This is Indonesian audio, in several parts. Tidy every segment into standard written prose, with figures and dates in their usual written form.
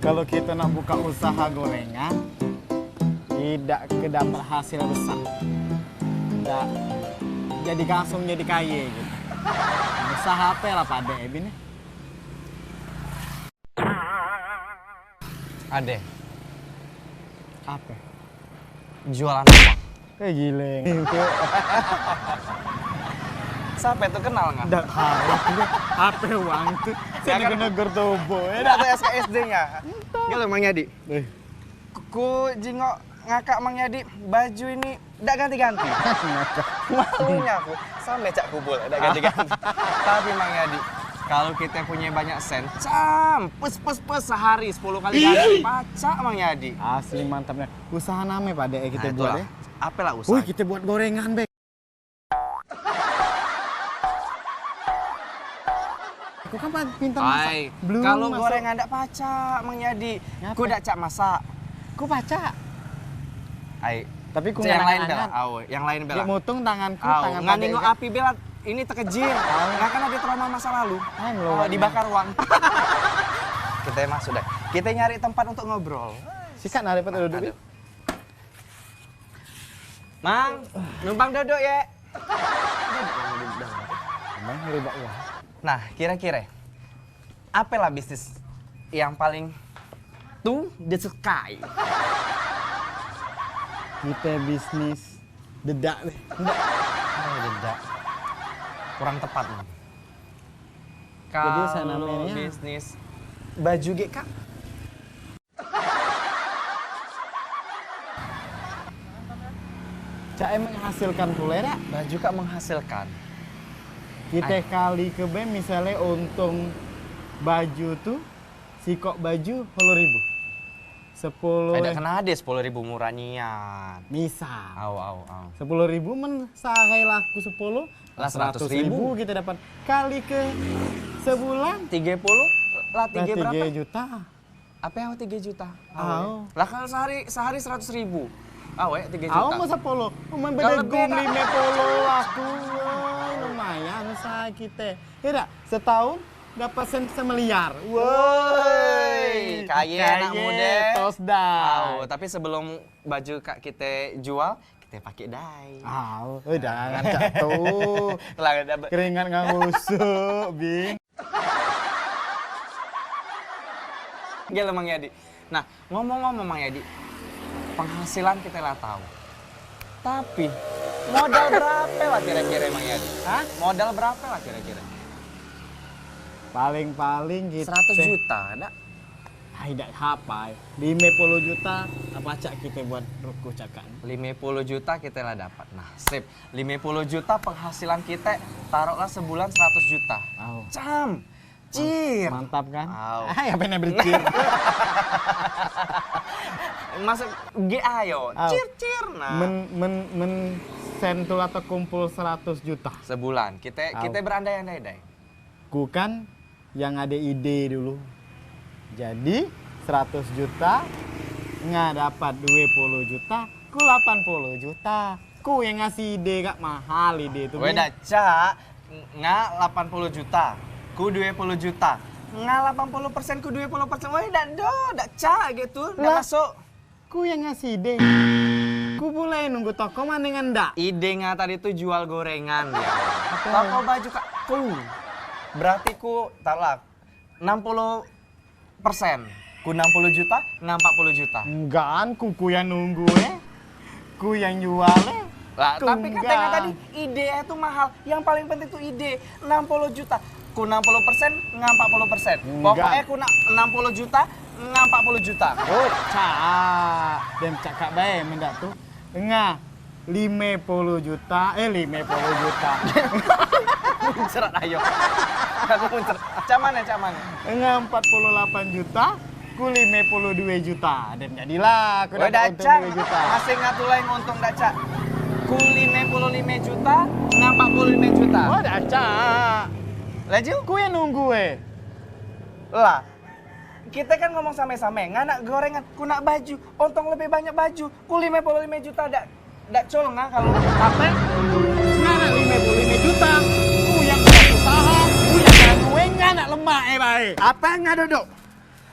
Kalau kita nak buka usaha gorengan, tidak kedapat hasil besar. Tidak jadi langsung jadi kaya gitu. Usaha apa lah pada ini? Ade, Apa? jualan uang. Kayak gileng. Siapa itu kenal nggak? Tidak tahu. Apa uang itu? Saya kan- kena gertobo. Ada tuh SKSD-nya. Gila Mang Yadi. Eh, Ku jingok ngakak Mang Yadi, baju ini ndak ganti-ganti. Malunya aku, sampai cak kubul, ndak ganti-ganti. Tapi Mang Yadi, kalau kita punya banyak sen, pes sehari 10 kali ganti, pacak Mang Yadi. Asli mantapnya. Usaha name pada kita Nah, buat itulah. ya. Apalah usaha? Wih, kita buat gorengan, Bek. Aku kan pintar masak. Ay, Belum kalau masuk. gorengan ndak pacak Mang Yadi. Ngapa? Ku ndak cak masak. Aku baca. Ay, Tapi ku yang lain ngangan-ngangan. bela. Aw, yang lain bela. Dia mutung tanganku, Aw, tangan nggak pada nengok Ega. api bela. Ini terkejir. Nggak kan ada trauma masa lalu. Ay, Oh, melawatnya. dibakar uang. Kita masuk deh. Kita nyari tempat untuk ngobrol. Sikat nah dapat duduk. Aduh. Mang, numpang duduk ya. Emang ribet uang. Nah, kira-kira apalah bisnis yang paling disukai? Kita bisnis dedak deh. Enggak. Oh, tidak. Kurang tepat nih. Jadi saya Kalau namanya- bisnis baju GK. Cak emang menghasilkan pula ya. Baju kak menghasilkan. Kita kali ke BEM misalnya untung baju tuh sikok baju 10.000. 10 Ada kena ada 10.000 murah niat. misal. Au. 10.000 men sehari laku 10 Lah, 100.000 kita dapat kali ke sebulan 30 lah 3 lah berapa? 3 juta. Apa yang 3 juta? Au. Lah kalau sehari 100.000. Ya 3 juta. Aku mau 10, main Kalau bedegong beda. 50 aku. Wah, lumayan usaha kita. Tidak, setahun dapat semiliar. Woi, kaya anak muda. Tos dah. Au, tapi sebelum baju kak kita jual, kita pakai dye. Udah ngacak tuh. Lah ada Keringat nggak ngusuk, Bing. gila Mang Yadi. Nah, ngomong-ngomong Mang Yadi, penghasilan kita lah tahu. Tapi modal berapa lah kira-kira Mang Yadi? Hah? Modal berapa lah kira-kira? Paling gitu. 100 juta, ada? Tidak apa. 50 juta apa cak kita buat ruku cakan. 50 juta kita lah dapat. Nah, sip. 50 juta penghasilan kita taruhlah sebulan 100 juta. Au. Cam. Cir. Mantap kan? Au. Ya benar bercir. Masuk GA yo. Au. Cir. Nah, men sentul atau kumpul 100 juta. sebulan kita Au. berandai-andai. Ku kan yang ada ide dulu. Jadi 100 juta nggak dapat 20 juta, ku 80 juta. Ku yang ngasih ide gak mahal ide itu. Weh dah cak, nggak 80 juta, ku 20 juta. Nggak 80% ku 20%, weh dak cak gitu, dak Lah. masuk. Ku yang ngasih ide. Ku boleh nunggu toko maningan ndak? Ide nggak tadi tuh jual gorengan dia. Apa? Toko baju kak, ku. Berarti ku taruhlah 60%. Ku 60 juta, nggak 40 juta. Enggak kan, ku yang nunggu ku yang jual Lah, Ku tapi enggak. katanya tadi ide itu mahal. Yang paling penting tuh ide. 60 juta. Ku 60%, nggak 40%. Enggak. Pokoknya ku 60 juta, nggak 40 juta. Oh, cak. Dan cakap baik mendak tuh. Enggak. 50 juta, 50 juta. Muncrat ayo. Aku muncrat. Camane. Enggak 48 juta, ku 52 juta. Dan jadilah aku Weh dapat untung dacak, 2 juta. masih ngatulai untung dacak. Ku 55 juta, nggak 45 juta. Wah, dacak. Laju? Ku yang nunggu Lah, kita kan ngomong sama-sama, nganak gorengan, ku nak baju, untung lebih banyak baju, ku 55 juta, dak colong nggak kalau Apa? Enggak 55 juta. Ku yang buat usaha, ku yang gue enggak nak lemah baik. Apa enggak duduk?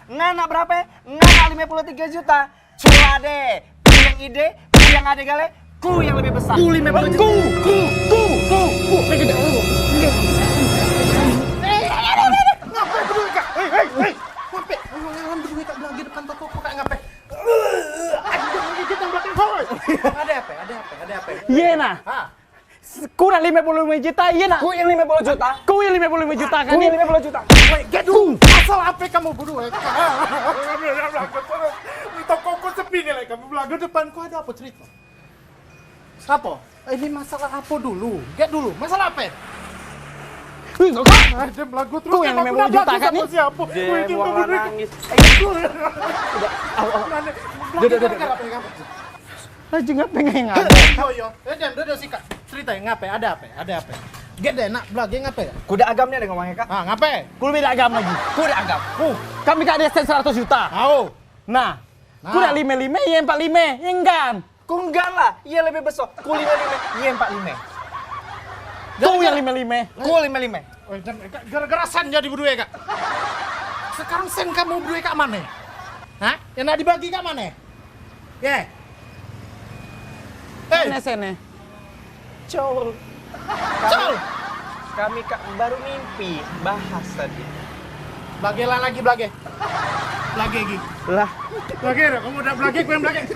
Ngana berapa? Ngana 53 juta. Coba deh. Ku yang ide, ku yang ada gale, ku yang lebih besar. Ku 50 juta. Ku. Ngapain berdua kak? Hei. Ngapain? Alam berdua kak bilang di depan toko kak ngapain? Aduh, gigit yang belakang kau. Ada apa? Iya nah. Hah? Kurang 55 juta, iya nak. Ku yang 50 juta. Ku yang 55 juta kan? Ku yang 50 juta. Get dulu. Asal apa kamu berdua? Toko kau sepi nih lagi. Kamu belakang depanku ada apa cerita? Apa? Ini masalah apa dulu? Get dulu. Masalah apa? Ada belagu terus. Ku yang 50 juta kan nih? Siapa? Dia buang nangis. Aja ngapain Yo. Dede sikat. Cerita ngapain? Ada apa? Get deh nak belakang ngapain? Kuda agamnya dengan ngomongnya kak. Ah, ngapain? Ku lebih agam lagi. Kuda agam. Kami kak ada 100 juta. Tahu. Nah, ku udah 55, iya 45, iya enggak. Ku enggak lah. Iya lebih besar. Ku 55. Iya 45. Ku yang 55. Ku 55. Gara-gara sen jadi berdua kak. Sekarang sen kamu berdua kak mana? Hah? Yang nak dibagi kak mana? Ya. Sene sene. Col. Col. Kami kak baru mimpi bahas tadi. Blagelah lagi blage. Blage lagi. Lah. Blage, kamu udah blage, gue yang blage.